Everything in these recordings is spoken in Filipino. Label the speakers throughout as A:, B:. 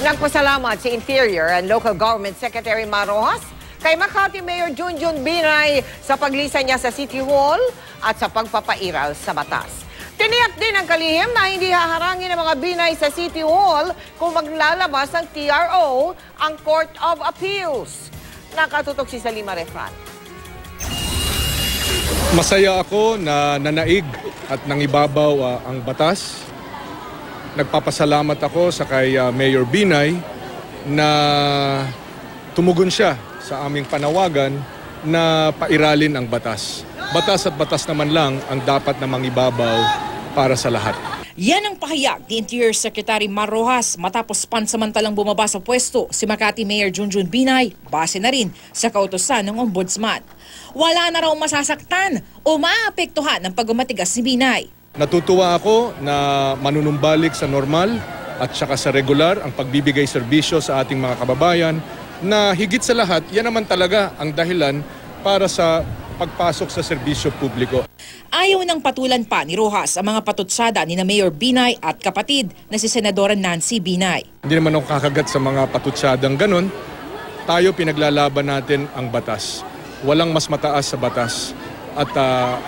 A: Nagpasalamat si Interior and Local Government Secretary Marojas kay Makati Mayor Junjun Binay sa paglisan niya sa City Hall at sa pagpapairal sa batas. Tiniyak din ang kalihim na hindi haharangin ng mga Binay sa City Hall kung maglalabas ng TRO ang Court of Appeals. Nakatutok si Salima Refran.
B: Masaya ako na nanaig at nangibabaw ang batas. Nagpapasalamat ako sa kay Mayor Binay na tumugon siya sa aming panawagan na pairalin ang batas. Batas at batas naman lang ang dapat na mangibabaw para sa lahat.
C: Yan ang pahayag ni Interior Secretary Marojas matapos pansamantalang bumaba sa pwesto si Makati Mayor Junjun Binay base na rin sa kautusan ng Ombudsman. Wala na raw masasaktan o maapektuhan ng pagmamatigas si Binay.
B: Natutuwa ako na manunumbalik sa normal at saka sa regular ang pagbibigay serbisyo sa ating mga kababayan na higit sa lahat, yan naman talaga ang dahilan para sa pagpasok sa serbisyo publiko.
C: Ayaw nang patulan pa ni Rojas ang mga patutsada ni na Mayor Binay at kapatid na si Senadora Nancy Binay.
B: Hindi naman ako kakagat sa mga patutsadang ganon. Tayo pinaglalaban natin ang batas. Walang mas mataas sa batas. At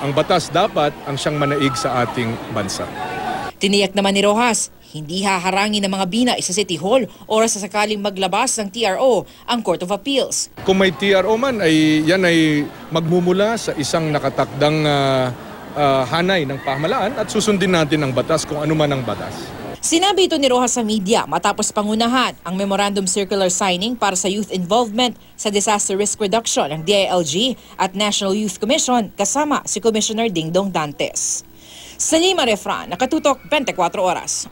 B: ang batas dapat ang siyang manaig sa ating bansa.
C: Tiniyak naman ni Rojas, hindi haharangin ng mga Binay sa City Hall oras sa sakaling maglabas ng TRO ang Court of Appeals.
B: Kung may TRO man, yan ay magmumula sa isang nakatakdang hanay ng pamahalaan at susundin natin ang batas kung ano man ang batas.
C: Sinabi ito ni Rojas sa media matapos pangunahan ang Memorandum Circular signing para sa youth involvement sa disaster risk reduction ng DILG at National Youth Commission kasama si Commissioner Dingdong Dantes. Salima Refran, Nakatutok, 24 Oras.